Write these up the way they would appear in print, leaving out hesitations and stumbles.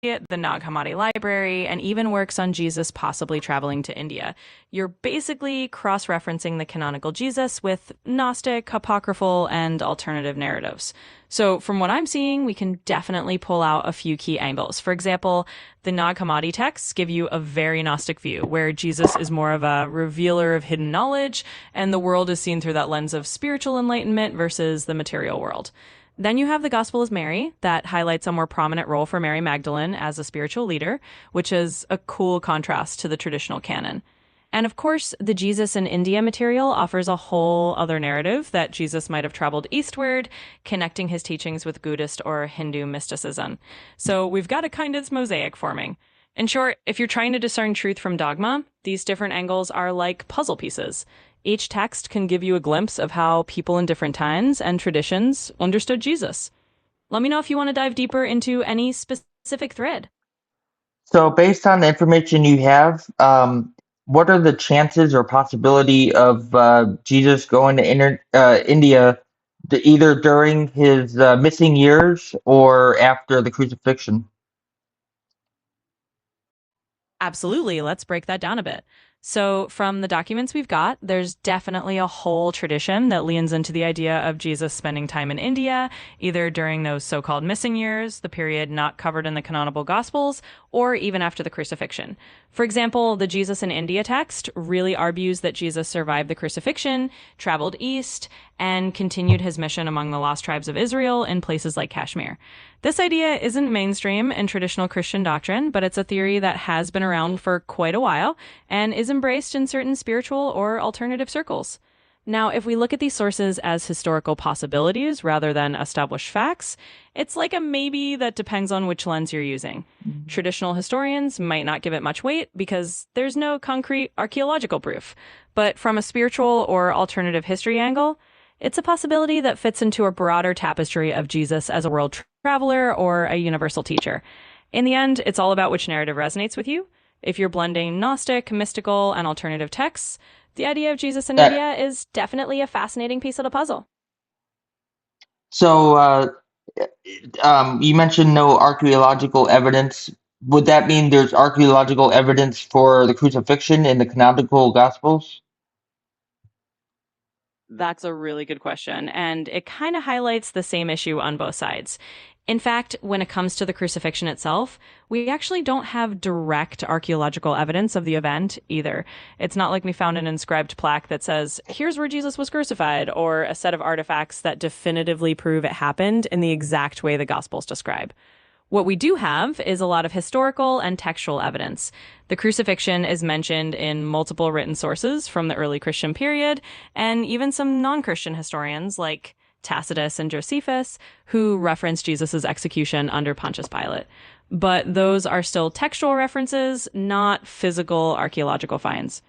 the Nag Hammadi Library, and even works on Jesus possibly traveling to India. You're basically cross-referencing the canonical Jesus with Gnostic, apocryphal, and alternative narratives. So from what I'm seeing, we can definitely pull out a few key angles. For example, the Nag Hammadi texts give you a very Gnostic view, where Jesus is more of a revealer of hidden knowledge, and the world is seen through that lens of spiritual enlightenment versus the material world. Then you have the Gospel of Mary that highlights a more prominent role for Mary Magdalene as a spiritual leader, which is a cool contrast to the traditional canon. And of course, the Jesus in India material offers a whole other narrative that Jesus might have traveled eastward, connecting his teachings with Buddhist or Hindu mysticism. So we've got a kind of mosaic forming. In short, if you're trying to discern truth from dogma, these different angles are like puzzle pieces. Each text can give you a glimpse of how people in different times and traditions understood Jesus. Let me know if you want to dive deeper into any specific thread. So, based on the information you have, what are the chances or possibility of Jesus going to India either during his missing years or after the crucifixion? Absolutely. Let's break that down a bit. So, from the documents we've got, there's definitely a whole tradition that leans into the idea of Jesus spending time in India, either during those so called missing years, the period not covered in the canonical Gospels, or even after the crucifixion. For example, the Jesus in India text really argues that Jesus survived the crucifixion, traveled east, and continued his mission among the lost tribes of Israel in places like Kashmir. This idea isn't mainstream in traditional Christian doctrine, but it's a theory that has been around for quite a while and is embraced in certain spiritual or alternative circles. Now, if we look at these sources as historical possibilities rather than established facts, it's like a maybe that depends on which lens you're using. Traditional historians might not give it much weight because there's no concrete archaeological proof. But from a spiritual or alternative history angle, it's a possibility that fits into a broader tapestry of Jesus as a world traveler or a universal teacher. In the end, it's all about which narrative resonates with you. If you're blending Gnostic, mystical, and alternative texts, the idea of Jesus in That India is definitely a fascinating piece of the puzzle. so you mentioned no archaeological evidence. Would that mean there's archaeological evidence for the crucifixion in the canonical Gospels? That's a really good question, and it kind of highlights the same issue on both sides. In fact, when it comes to the crucifixion itself, we actually don't have direct archaeological evidence of the event either. It's not like we found an inscribed plaque that says, here's where Jesus was crucified, or a set of artifacts that definitively prove it happened in the exact way the Gospels describe. What we do have is a lot of historical and textual evidence. The crucifixion is mentioned in multiple written sources from the early Christian period, and even some non Christian historians like Tacitus and Josephus, who reference Jesus' execution under Pontius Pilate. But those are still textual references, not physical archaeological finds.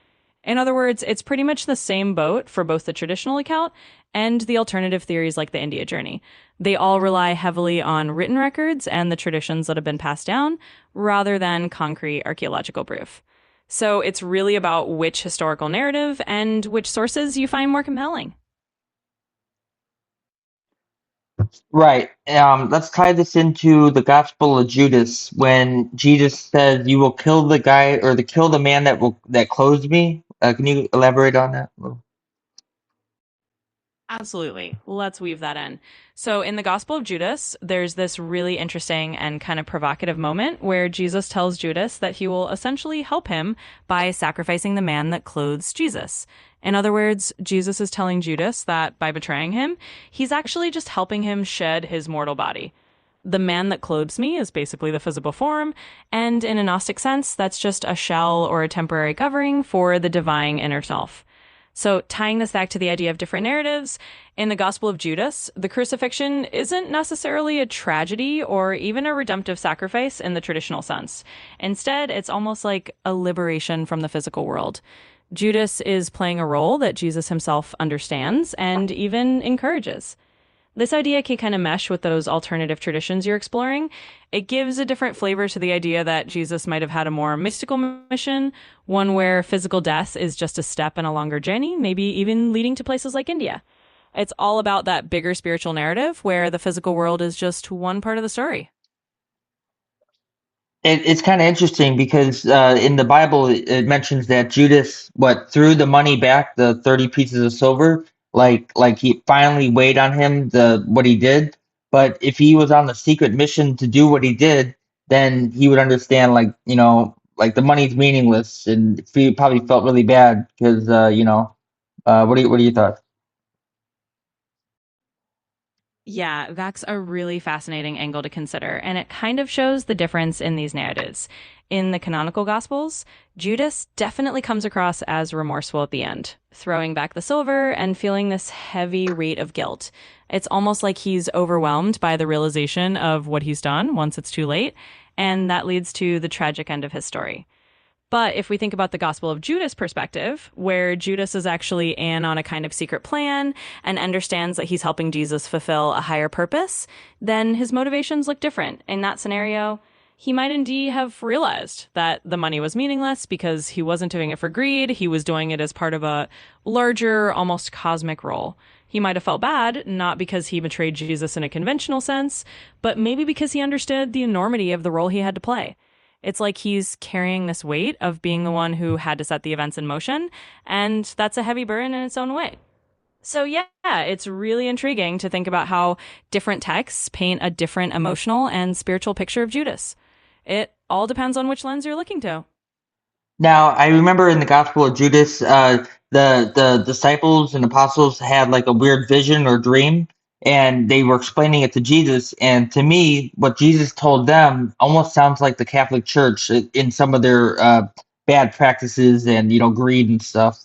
In other words, it's pretty much the same boat for both the traditional account and the alternative theories like the India journey. They all rely heavily on written records and the traditions that have been passed down rather than concrete archaeological proof. So it's really about which historical narrative and which sources you find more compelling. Right. Let's tie this into the Gospel of Judas when Jesus says, "You will kill the guy or kill the man that clothes me." Can you elaborate on that? Absolutely. Let's weave that in. So, in the Gospel of Judas, there's this really interesting and kind of provocative moment where Jesus tells Judas that he will essentially help him by sacrificing the man that clothes Jesus. In other words, Jesus is telling Judas that by betraying him, he's actually just helping him shed his mortal body. The man that clothes me is basically the physical form, and in a Gnostic sense, that's just a shell or a temporary covering for the divine inner self. So, tying this back to the idea of different narratives, in the Gospel of Judas, the crucifixion isn't necessarily a tragedy or even a redemptive sacrifice in the traditional sense. Instead, it's almost like a liberation from the physical world. Judas is playing a role that Jesus himself understands and even encourages. This idea can kind of mesh with those alternative traditions you're exploring. It gives a different flavor to the idea that Jesus might have had a more mystical mission, one where physical death is just a step in a longer journey, maybe even leading to places like India. It's all about that bigger spiritual narrative where the physical world is just one part of the story. It's kind of interesting because in the Bible it mentions that Judas what threw the money back, the 30 pieces of silver, like he finally weighed on him the what he did. But if he was on the secret mission to do what he did, then he would understand like like the money's meaningless, and he probably felt really bad because what do you thought? Yeah, that's a really fascinating angle to consider, and it kind of shows the difference in these narratives. In the canonical Gospels, Judas definitely comes across as remorseful at the end, throwing back the silver and feeling this heavy weight of guilt. It's almost like he's overwhelmed by the realization of what he's done once it's too late, and that leads to the tragic end of his story. But if we think about the Gospel of Judas perspective, where Judas is actually in on a kind of secret plan and understands that he's helping Jesus fulfill a higher purpose, then his motivations look different. In that scenario, he might indeed have realized that the money was meaningless because he wasn't doing it for greed. He was doing it as part of a larger, almost cosmic role. He might have felt bad, not because he betrayed Jesus in a conventional sense, but maybe because he understood the enormity of the role he had to play. It's like he's carrying this weight of being the one who had to set the events in motion, and that's a heavy burden in its own way. So, yeah, it's really intriguing to think about how different texts paint a different emotional and spiritual picture of Judas. It all depends on which lens you're looking to. Now, I remember in the Gospel of Judas, the disciples and apostles had like a weird vision or dream, and they were explaining it to Jesus. And to me, what Jesus told them almost sounds like the Catholic Church in some of their bad practices and greed and stuff.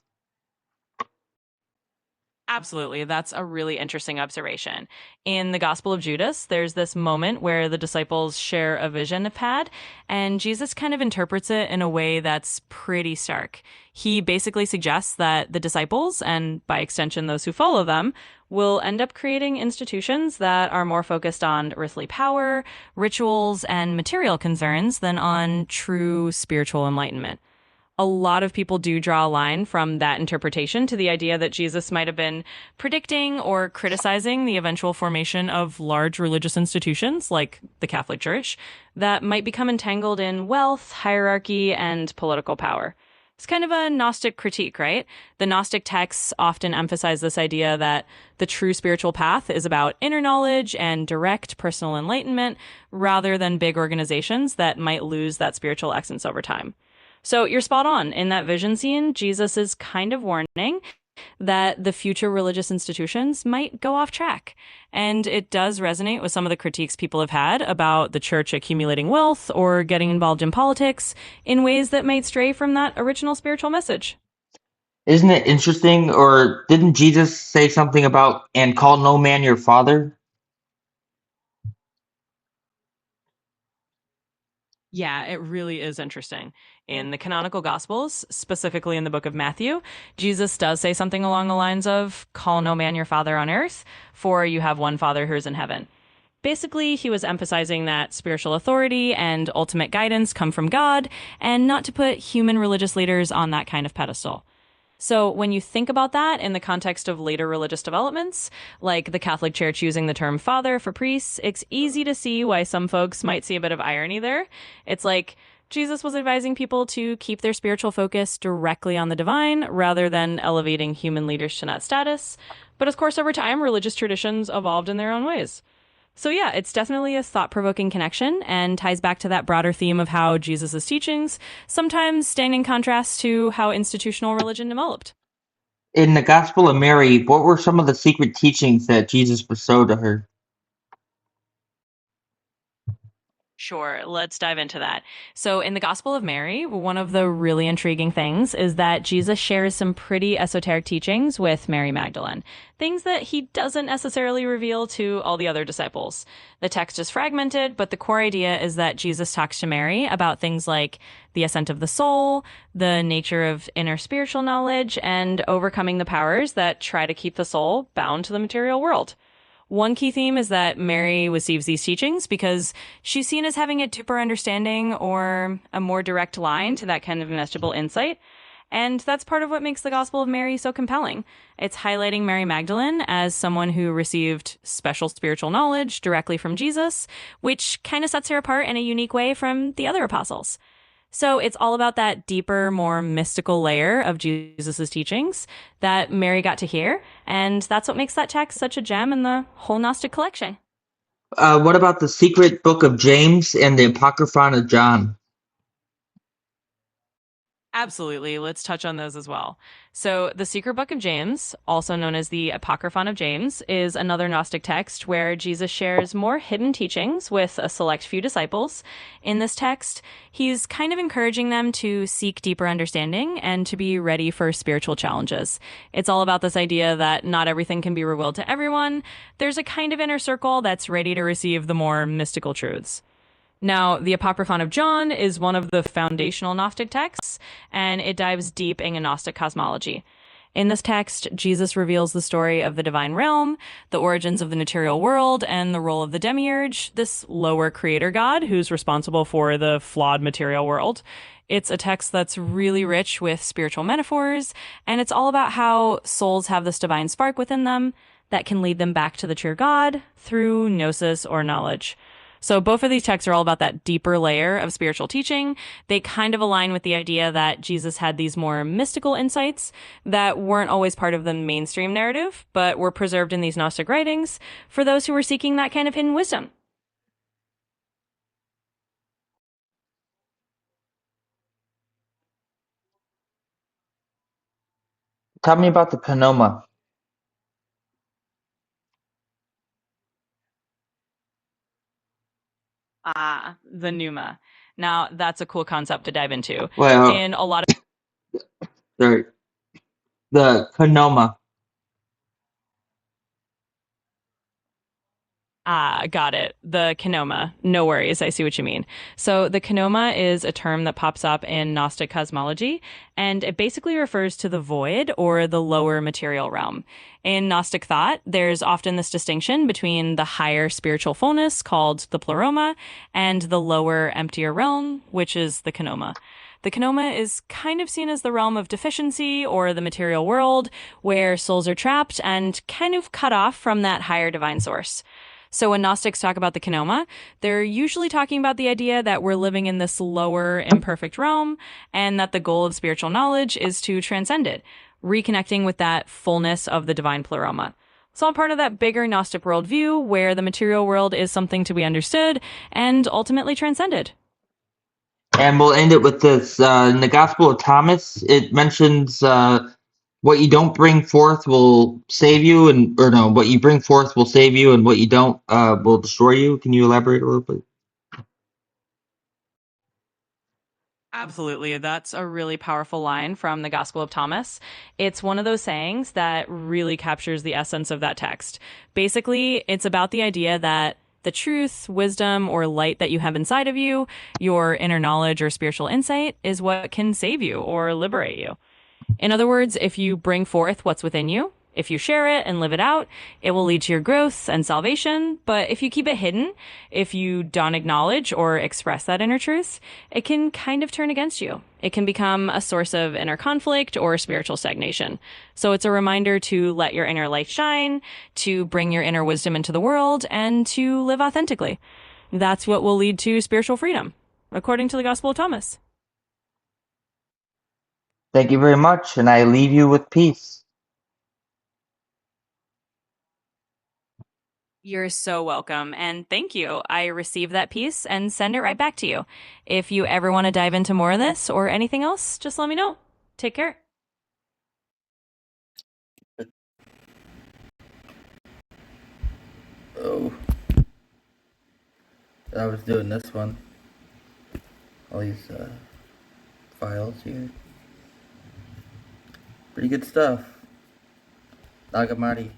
Absolutely. That's a really interesting observation. In the Gospel of Judas, there's this moment where the disciples share a vision they've had, and Jesus kind of interprets it in a way that's pretty stark. He basically suggests that the disciples, and by extension, those who follow them, will end up creating institutions that are more focused on earthly power, rituals, and material concerns than on true spiritual enlightenment. A lot of people do draw a line from that interpretation to the idea that Jesus might have been predicting or criticizing the eventual formation of large religious institutions like the Catholic Church that might become entangled in wealth, hierarchy, and political power. It's kind of a Gnostic critique, right? The Gnostic texts often emphasize this idea that the true spiritual path is about inner knowledge and direct personal enlightenment rather than big organizations that might lose that spiritual essence over time. So you're spot on. In that vision scene, Jesus is kind of warning that the future religious institutions might go off track. And it does resonate with some of the critiques people have had about the church accumulating wealth or getting involved in politics in ways that might stray from that original spiritual message. Isn't it interesting? Or didn't Jesus say something about "and call no man your father"? Yeah, it really is interesting. In the canonical Gospels, specifically in the book of Matthew, Jesus does say something along the lines of, "Call no man your father on earth, for you have one Father who is in heaven." Basically, he was emphasizing that spiritual authority and ultimate guidance come from God, and not to put human religious leaders on that kind of pedestal. So, when you think about that in the context of later religious developments, like the Catholic Church using the term father for priests, it's easy to see why some folks might see a bit of irony there. It's like Jesus was advising people to keep their spiritual focus directly on the divine rather than elevating human leaders to that status. But of course, over time, religious traditions evolved in their own ways. So, yeah, it's definitely a thought provoking connection and ties back to that broader theme of how Jesus' teachings sometimes stand in contrast to how institutional religion developed. In the Gospel of Mary, what were some of the secret teachings that Jesus bestowed to her? Sure, let's dive into that. So, in the Gospel of Mary, one of the really intriguing things is that Jesus shares some pretty esoteric teachings with Mary Magdalene, things that he doesn't necessarily reveal to all the other disciples. The text is fragmented, but the core idea is that Jesus talks to Mary about things like the ascent of the soul, the nature of inner spiritual knowledge, and overcoming the powers that try to keep the soul bound to the material world. One key theme is that Mary receives these teachings because she's seen as having a deeper understanding or a more direct line to that kind of mystical insight. And that's part of what makes the Gospel of Mary so compelling. It's highlighting Mary Magdalene as someone who received special spiritual knowledge directly from Jesus, which kind of sets her apart in a unique way from the other apostles. So it's all about that deeper, more mystical layer of Jesus' teachings that Mary got to hear. And that's what makes that text such a gem in the whole Gnostic collection. What about the secret book of James and the apocryphon of John? Absolutely. Let's touch on those as well. So, the Secret Book of James, also known as the Apocryphon of James, is another Gnostic text where Jesus shares more hidden teachings with a select few disciples. In this text, he's kind of encouraging them to seek deeper understanding and to be ready for spiritual challenges. It's all about this idea that not everything can be revealed to everyone. There's a kind of inner circle that's ready to receive the more mystical truths. Now, the Apocryphon of John is one of the foundational Gnostic texts, and it dives deep into Gnostic cosmology. In this text, Jesus reveals the story of the divine realm, the origins of the material world, and the role of the demiurge, this lower creator god who's responsible for the flawed material world. It's a text that's really rich with spiritual metaphors, and it's all about how souls have this divine spark within them that can lead them back to the true God through gnosis or knowledge. So both of these texts are all about that deeper layer of spiritual teaching. They kind of align with the idea that Jesus had these more mystical insights that weren't always part of the mainstream narrative, but were preserved in these Gnostic writings for those who were seeking that kind of hidden wisdom. Tell me about the Canoma. Ah, the Pneuma. Now, that's a cool concept to dive into. Well, In a lot sorry, the Canoma. Ah, got it. The kenoma. No worries. I see what you mean. So, the kenoma is a term that pops up in Gnostic cosmology, and it basically refers to the void or the lower material realm. In Gnostic thought, there's often this distinction between the higher spiritual fullness, called the pleroma, and the lower, emptier realm, which is the kenoma. The kenoma is kind of seen as the realm of deficiency or the material world, where souls are trapped and kind of cut off from that higher divine source. So when Gnostics talk about the kenoma, they're usually talking about the idea that we're living in this lower, imperfect realm, and that the goal of spiritual knowledge is to transcend it, reconnecting with that fullness of the divine pleroma. It's all part of that bigger Gnostic worldview where the material world is something to be understood and ultimately transcended. And we'll end it with this. In the Gospel of Thomas, it mentions what you don't bring forth will save you, and or no, what you bring forth will save you, and what you don't will destroy you. Can you elaborate a little bit? Absolutely. That's a really powerful line from the Gospel of Thomas. It's one of those sayings that really captures the essence of that text. Basically, it's about the idea that the truth, wisdom, or light that you have inside of you, your inner knowledge or spiritual insight, is what can save you or liberate you. In other words, if you bring forth what's within you, if you share it and live it out, it will lead to your growth and salvation. But if you keep it hidden, if you don't acknowledge or express that inner truth, it can kind of turn against you. It can become a source of inner conflict or spiritual stagnation. So it's a reminder to let your inner light shine, to bring your inner wisdom into the world, and to live authentically. That's what will lead to spiritual freedom, according to the Gospel of Thomas. Thank you very much, and I leave you with peace. You're so welcome. And thank you. I received that piece and send it right back to you. If you ever want to dive into more of this or anything else, just let me know. Take care. Oh, I was doing this one. All these files here. Pretty good stuff. Nagamati.